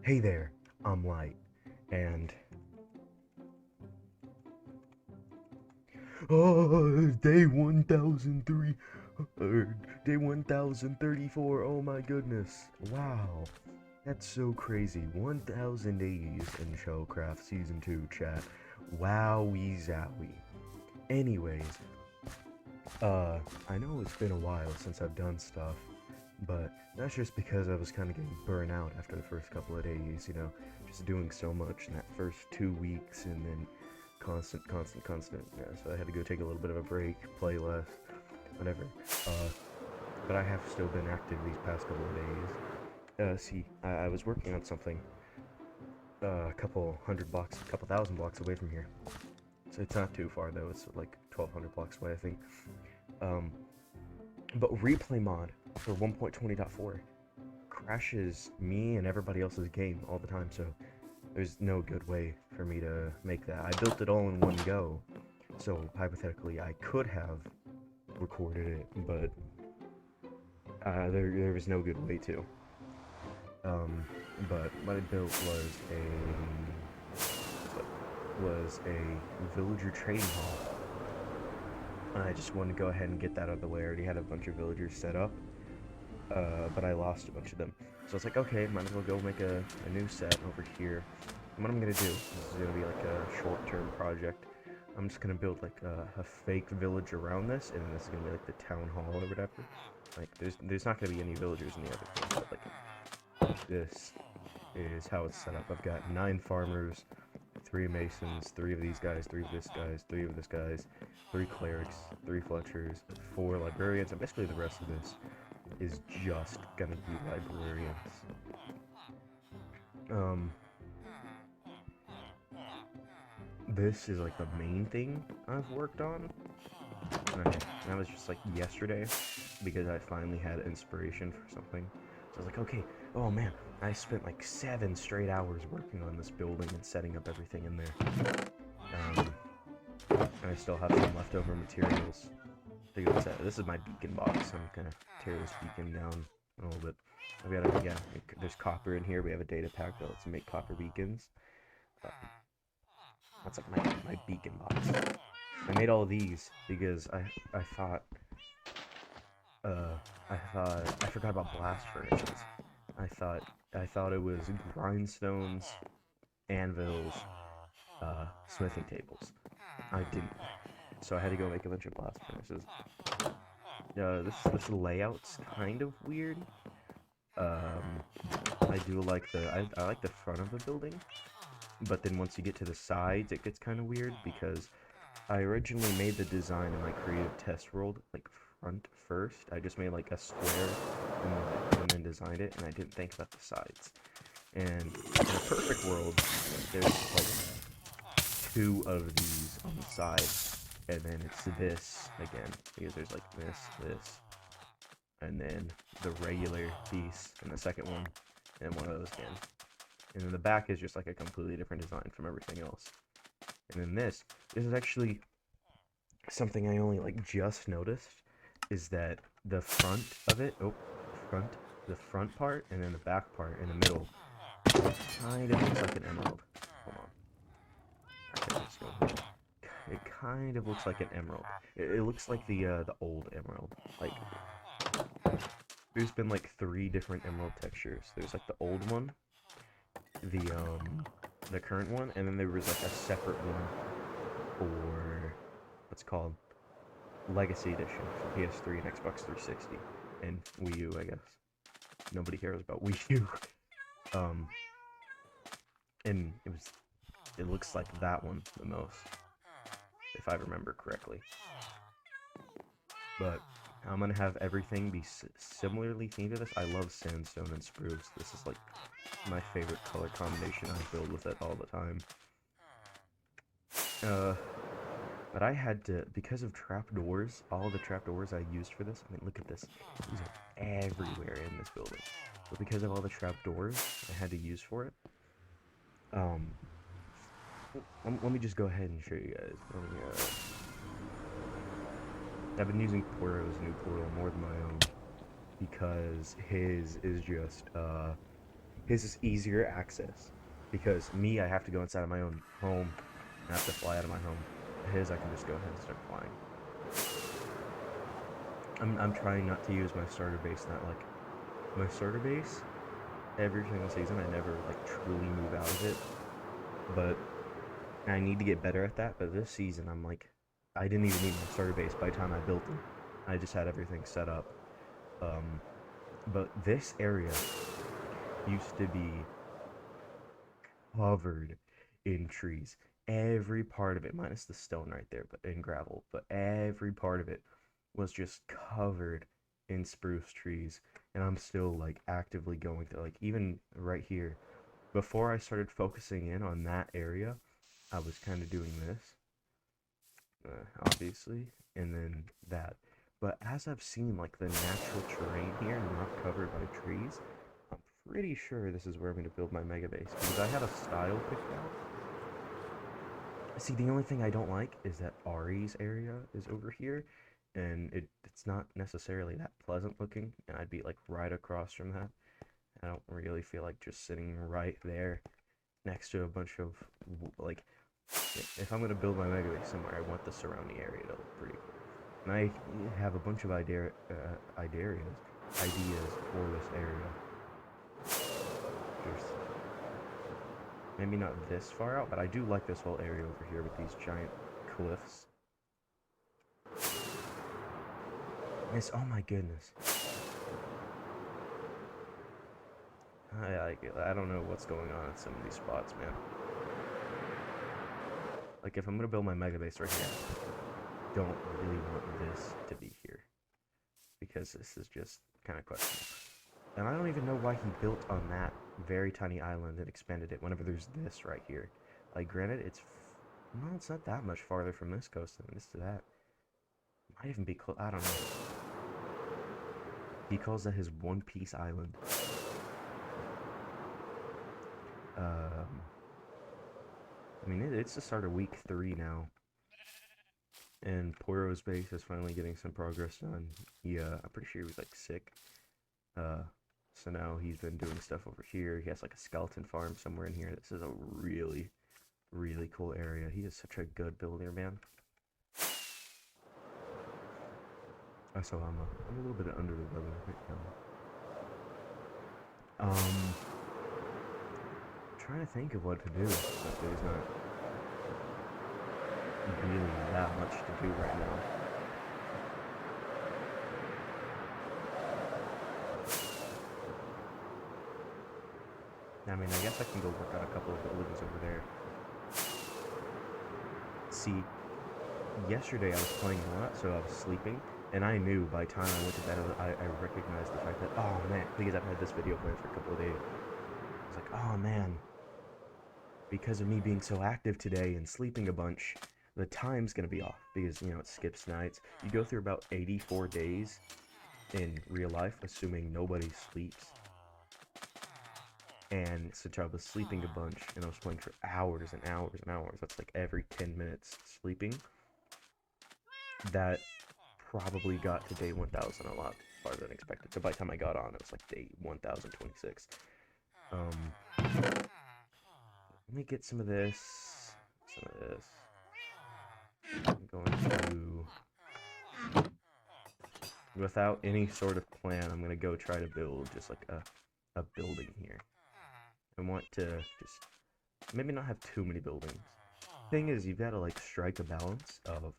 Hey there, I'm Light, and day 1003, day 1034. Oh my goodness! Wow, that's so crazy. 1000 days in ShellCraft Season 2, chat. Wowie zowie. Anyways, I know it's been a while since I've done stuff, but that's just because I was kind of getting burnt out after the first couple of days, just doing so much in that first 2 weeks and then constant. Yeah, so I had to go take a little bit of a break, play less, whatever. But I have still been active these past couple of days. See, I was working on something a couple hundred blocks, a couple thousand blocks away from here. So it's not too far though, it's like 1200 blocks away, I think. Um, but replay mod for 1.20.4 crashes me and everybody else's game all the time, so there's no good way for me to make that. I built it all in one go, so hypothetically I could have recorded it, but there was no good way to. But what I built was a villager trading hall. I just wanted to go ahead and get that out of the way. I already had a bunch of villagers set up, but I lost a bunch of them. So it's like, okay, might as well go make a new set over here. And what I'm gonna do, this is gonna be like a short-term project. I'm just gonna build like a fake village around this, and then this is gonna be like the town hall or whatever. Like, there's not gonna be any villagers in the other thing, but like this is how it's set up. I've got 9 farmers, 3 masons, 3 of these guys, 3 of this guys, 3 of this guys, 3 clerics, 3 fletchers, 4 librarians, and basically the rest of this is just gonna be librarians. This is like the main thing I've worked on. And that was just like yesterday because I finally had inspiration for something. So I was like, okay, oh man, I spent like 7 straight hours working on this building and setting up everything in there. And I still have some leftover materials to go set. This is my beacon box. I'm gonna tear this beacon down a little bit. I've got there's copper in here. We have a data pack that lets make copper beacons. That's like my beacon box. I made all these because I thought I forgot about blast furnaces. I thought it was grindstones, anvils, smithing tables. I didn't, so I had to go make a bunch of blast furnaces. This layout's kind of weird. I do like I like the front of the building, but then once you get to the sides, it gets kind of weird because I originally made the design in my creative test world like front first. I just made like a square and then designed it, and I didn't think about the sides. And in a perfect world, there's like 2 of these on the side, and then it's this again because there's like this, and then the regular piece in the second one, and one of those again. And then the back is just like a completely different design from everything else. And then this is actually something I only like just noticed, is that the front of it, the front part and then the back part in the middle kind of looks like an emerald. Hold on. Okay, let's go here. It kind of looks like an emerald. It looks like the old emerald. Like, there's been like 3 different emerald textures. There's like the old one, the current one, and then there was like a separate one for what's called Legacy Edition for PS3 and Xbox 360 and Wii U, I guess. Nobody cares about Wii U. And it looks like that one the most, if I remember correctly. But I'm gonna have everything be similarly themed to this. I love sandstone and spruce. This is like my favorite color combination. I build with it all the time. But I had to, because of trapdoors, all the trapdoors I used for this, I mean, look at this. These are everywhere in this building. But because of all the trapdoors I had to use for it, let me just go ahead and show you guys. I've been using Poro's new portal more than my own, because his his is easier access. Because me, I have to go inside of my own home. I have to fly out of my home. His, I can just go ahead and start flying. I'm trying not to use my starter base, not like my starter base. Every single season, I never like truly move out of it, but I need to get better at that. But this season, I'm like, I didn't even need my starter base by the time I built it. I just had everything set up. But this area used to be covered in trees. Every part of it, minus the stone right there, but in gravel, but every part of it was just covered in spruce trees. And I'm still like actively going through, like, even right here, before I started focusing in on that area, I was kind of doing this, obviously, and then that. But as I've seen, like, the natural terrain here not covered by trees, I'm pretty sure this is where I'm going to build my mega base, because I have a style picked out. See, the only thing I don't like is that Ari's area is over here, and it's not necessarily that pleasant looking, and I'd be, like, right across from that. I don't really feel like just sitting right there next to a bunch of, like, if I'm going to build my mega base somewhere, I want the surrounding area to look pretty cool. And I have a bunch of ideas for this area. Just maybe not this far out, but I do like this whole area over here with these giant cliffs. It's, oh my goodness. I don't know what's going on in some of these spots, man. Like, if I'm gonna build my mega base right here, I don't really want this to be here, because this is just kind of questionable. And I don't even know why he built on that very tiny island and expanded it whenever there's this right here. Like, granted, it's not that much farther from this coast than it is to that. Might even be close. I don't know. He calls that his One Piece island. I mean, it's the start of week 3 now, and Poro's base is finally getting some progress done. I'm pretty sure he was like sick. So now he's been doing stuff over here. He has like a skeleton farm somewhere in here. This is a really, really cool area. He is such a good builder, man. So I'm a little bit under the weather right now. Trying to think of what to do, but there's not really that much to do right now. I mean, I guess I can go work on a couple of buildings over there. See, yesterday I was playing a lot, so I was sleeping, and I knew by the time I went to bed, I recognized the fact that, oh man, because I've had this video planned for a couple of days. I was like, oh man, because of me being so active today and sleeping a bunch, the time's gonna be off, because, you know, it skips nights. You go through about 84 days in real life, assuming nobody sleeps. And since I was sleeping a bunch, and I was playing for hours and hours and hours, that's like every 10 minutes sleeping, that probably got to day 1000 a lot farther than expected. So by the time I got on, it was like day 1026. Let me get some of this, I'm going to, without any sort of plan, I'm going to go try to build just like a building here. I want to just maybe not have too many buildings. Thing is, you've got to like strike a balance of,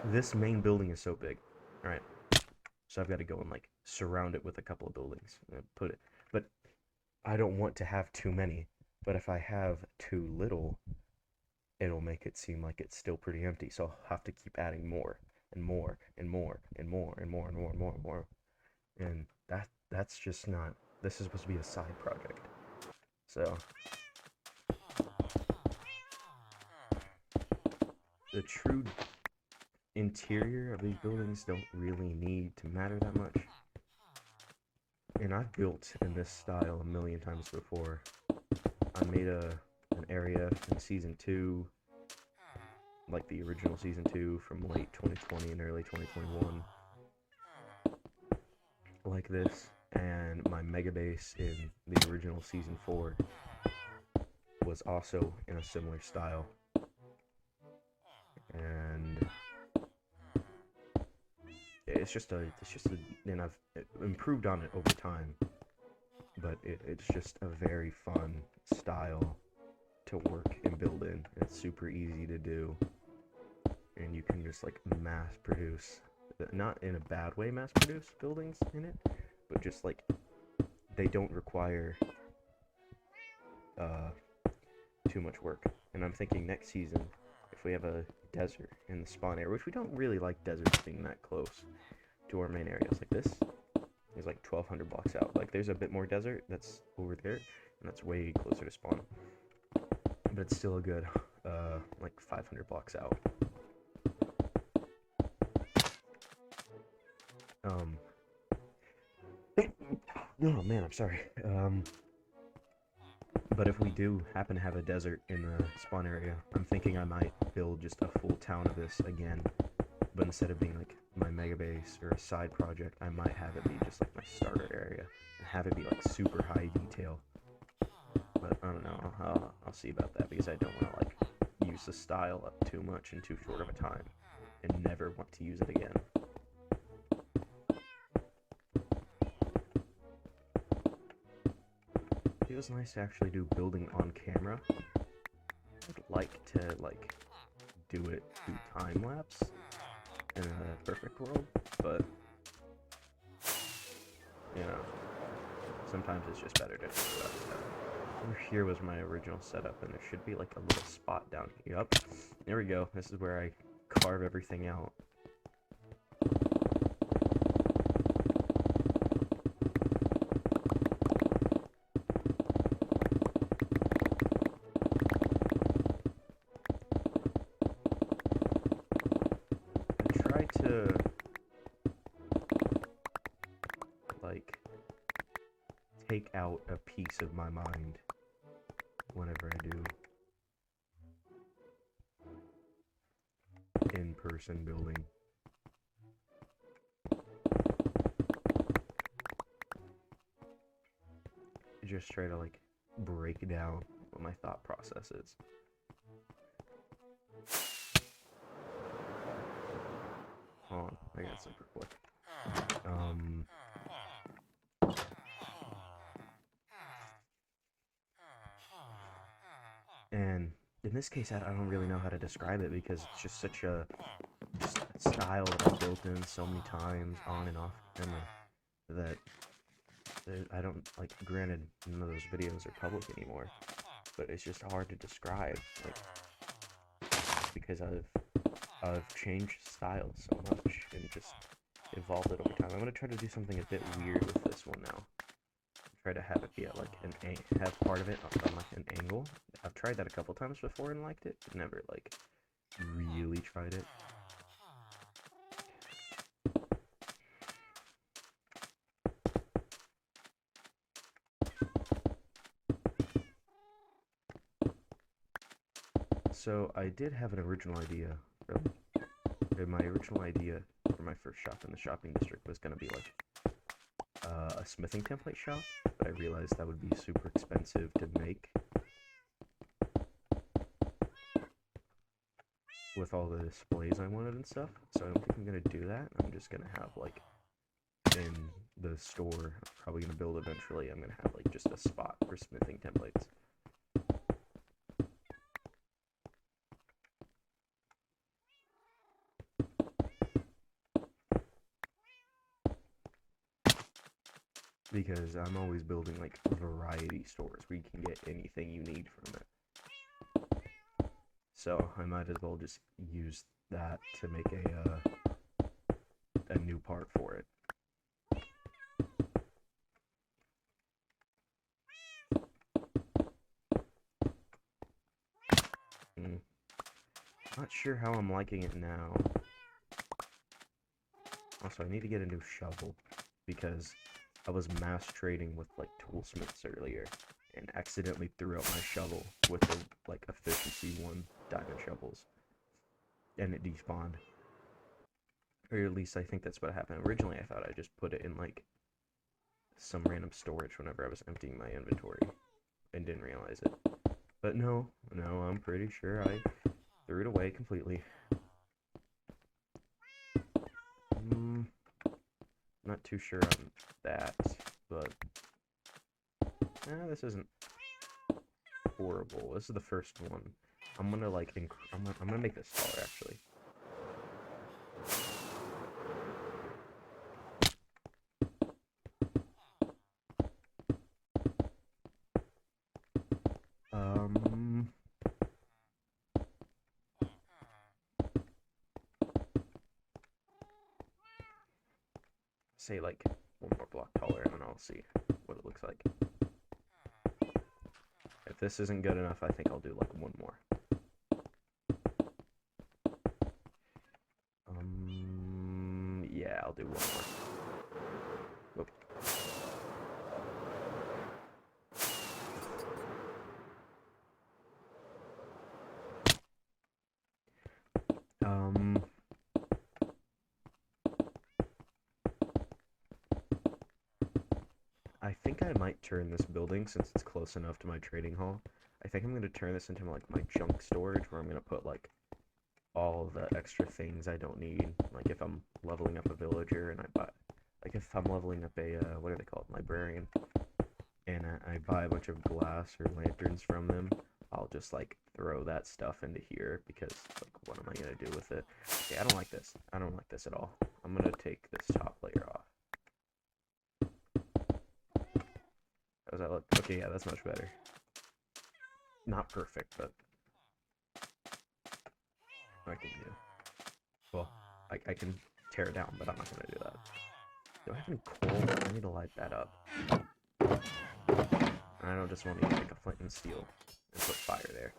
this main building is so big, alright, so I've got to go and like surround it with a couple of buildings and put it, but I don't want to have too many. But if I have too little, it'll make it seem like it's still pretty empty, so I'll have to keep adding more and more and more and more and more and more and more and more, and that's just not, this is supposed to be a side project. So the true interior of these buildings don't really need to matter that much. And I've built in this style a million times before. I made an area in season 2, like the original season 2 from late 2020 and early 2021, like this. and my mega base in the original season 4 was also in a similar style, and and I've improved on it over time, but it's just a very fun style to work and build in. It's super easy to do, and you can just like mass produce, not in a bad way mass produce buildings in it, but just like they don't require too much work. And I'm thinking next season, if we have a desert in the spawn area, which we don't really like deserts being that close to our main areas, like this is like 1,200 blocks out. Like there's a bit more desert that's over there, and that's way closer to spawn, but it's still a good like 500 blocks out. Oh man, I'm sorry. But if we do happen to have a desert in the spawn area, I'm thinking I might build just a full town of this again. But instead of being like my mega base or a side project, I might have it be just like my starter area and have it be like super high detail. But I don't know. I'll see about that, because I don't want to like use the style up too much in too short of a time and never want to use it again. It was nice to actually do building on camera. I'd like to like do it through time lapse in a perfect world, but you know, sometimes it's just better to think about stuff. Over here was my original setup, and there should be like a little spot down here. Yep, there we go. This is where I carve everything out. To like take out a piece of my mind whenever I do in-person building. Just try to like break down what my thought process is. Hold on, I got super quick. And in this case, I don't really know how to describe it, because it's just such a style that I've built in so many times on and off camera that I don't like. Granted, none of those videos are public anymore, but it's just hard to describe, like, because I've changed styles so much and just evolved it over time. I'm gonna try to do something a bit weird with this one now. Try to have it be at like have part of it on like an angle. I've tried that a couple times before and liked it, but never like really tried it. So I did have an original idea. My original idea for my first shop in the shopping district was gonna be like a smithing template shop, but I realized that would be super expensive to make with all the displays I wanted and stuff. So I don't think I'm gonna do that. I'm just gonna have like in the store, I'm probably gonna build eventually, I'm gonna have like just a spot for smithing templates. Because I'm always building like variety stores where you can get anything you need from it. So I might as well just use that to make a new part for it. Not sure how I'm liking it now. Also, I need to get a new shovel, because I was mass trading with like toolsmiths earlier and accidentally threw out my shovel with the like efficiency 1 diamond shovels, and it despawned. Or at least I think that's what happened. Originally I thought I just put it in like some random storage whenever I was emptying my inventory and didn't realize it. But no, I'm pretty sure I threw it away completely. Not too sure on that, but this isn't horrible. This is the first one. I'm gonna like I'm gonna make this taller actually. Say like one more block taller, and then I'll see what it looks like. If this isn't good enough, I think I'll do like one more. Yeah, I'll do one more. Whoop. I think I might turn this building, since it's close enough to my trading hall. I think I'm going to turn this into like my junk storage, where I'm going to put like all of the extra things I don't need. Like if I'm leveling up a villager and I buy, like if I'm leveling up a, what are they called, librarian, and I buy a bunch of glass or lanterns from them, I'll just like throw that stuff into here, because like what am I going to do with it? Okay, I don't like this. I don't like this at all. I'm going to take this top layer off. How does that look? Okay, yeah, that's much better. Not perfect, but I can do. Well, I can tear it down, but I'm not going to do that. Do I have any coal? I need to light that up. And I don't just want to use like a flint and steel and put fire there.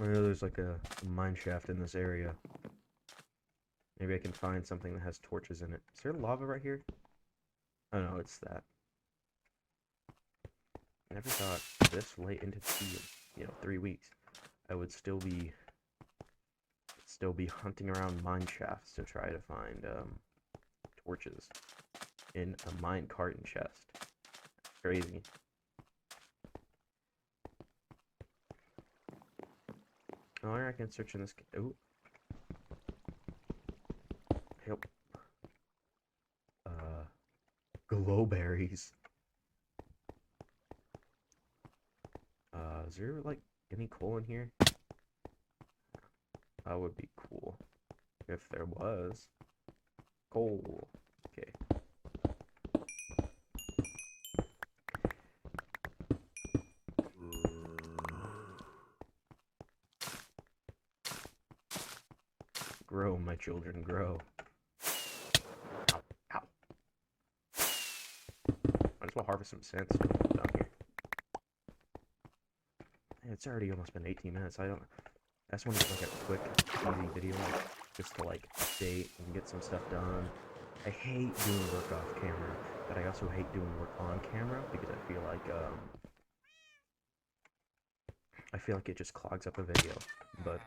I know there's like a mine shaft in this area. Maybe I can find something that has torches in it. Is there lava right here? Oh no, it's that. I never thought this late into the, 3 weeks, I would still be hunting around mine shafts to try to find torches in a mine carton chest. Crazy. Oh, I can search in this. Ooh. Help. Glowberries. Is there like any coal in here? That would be cool if there was coal. Okay. Grow, my children, grow. Ow, ow. Might as well harvest some sandstone down here. It's already almost been 18 minutes. I just want to do like a quick, easy video, just to like update and get some stuff done. I hate doing work off camera, but I also hate doing work on camera, because I feel like it just clogs up a video. But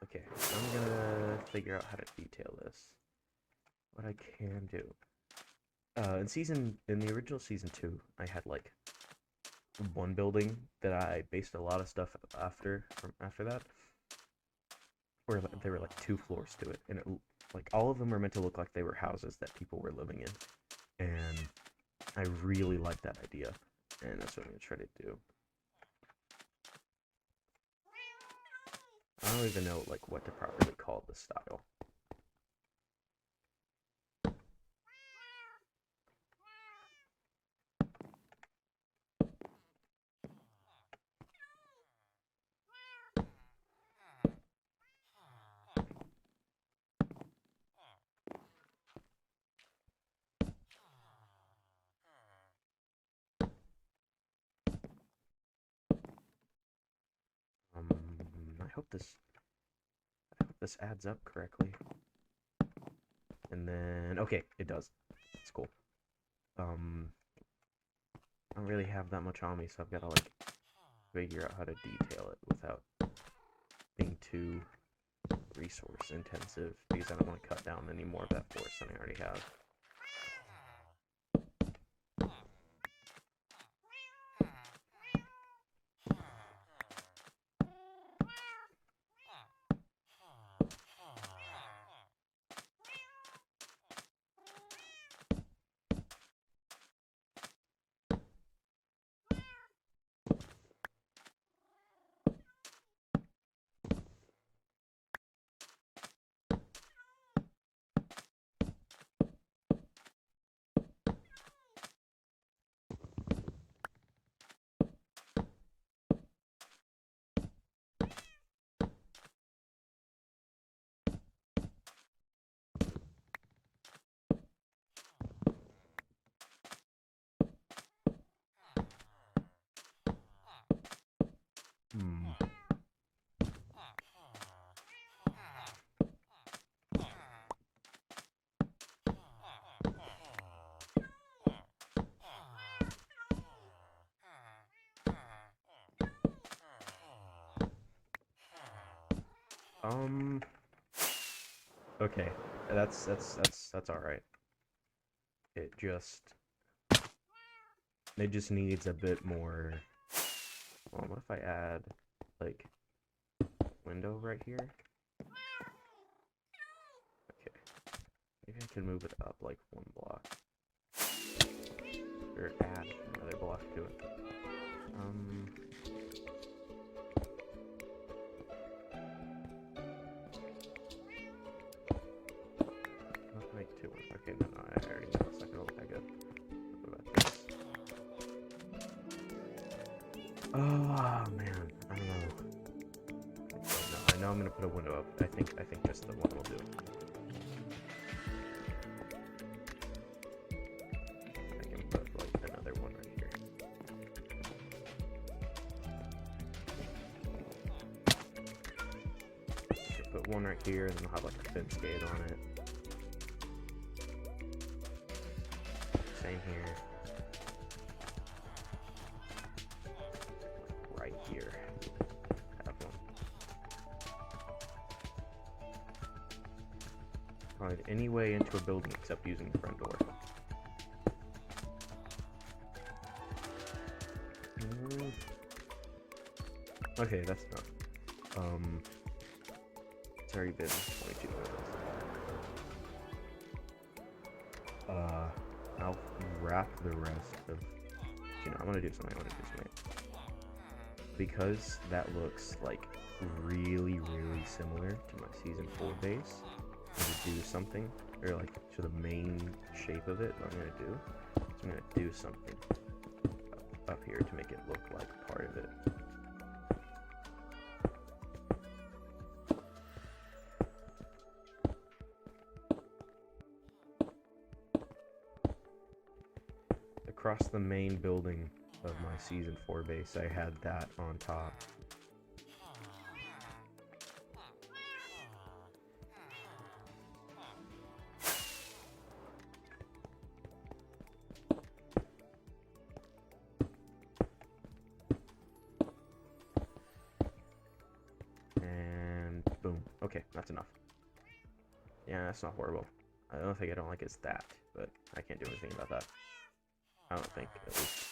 okay, I'm gonna figure out how to detail this. What I can do. In the original season 2, I had like one building that I based a lot of stuff after that, where there were like 2 floors to it, and like all of them were meant to look like they were houses that people were living in, and I really like that idea, and that's what I'm gonna try to do. I don't even know like what to properly call this style. I hope this adds up correctly. And then, okay, it does. It's cool. I don't really have that much on me, so I've got to like figure out how to detail it without being too resource intensive because I don't want to cut down any more of that forest than I already have. Okay, that's all right. It just needs a bit more. Well, what if I add like window right here? Okay, maybe I can move it up like one block, or add another block to it. Make two. Okay, no, I already know it's not gonna look that good. What about this? Oh man, I don't know. No, I know I'm gonna put a window up. I think just the one will do. I can put like another one right here. I can put one right here, and then I'll have like a fence gate on it. Same here. Right here. Have one. Find any way into a building except using the front door. Okay, that's enough. It's already been 22 minutes. I'll wrap the rest of, I'm gonna do something, because that looks like really similar to my season 4 base. I'm gonna do something, or like to the main shape of it. What I'm gonna do, so I'm gonna do something up here to make it look like part of it. Across the main building of my season 4 base, I had that on top. And boom. Okay, that's enough. Yeah, that's not horrible. The only thing I don't like is that, but I can't do anything about that. I don't think, at least.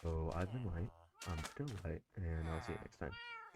So I've been Light, I'm still Light, and I'll see you next time.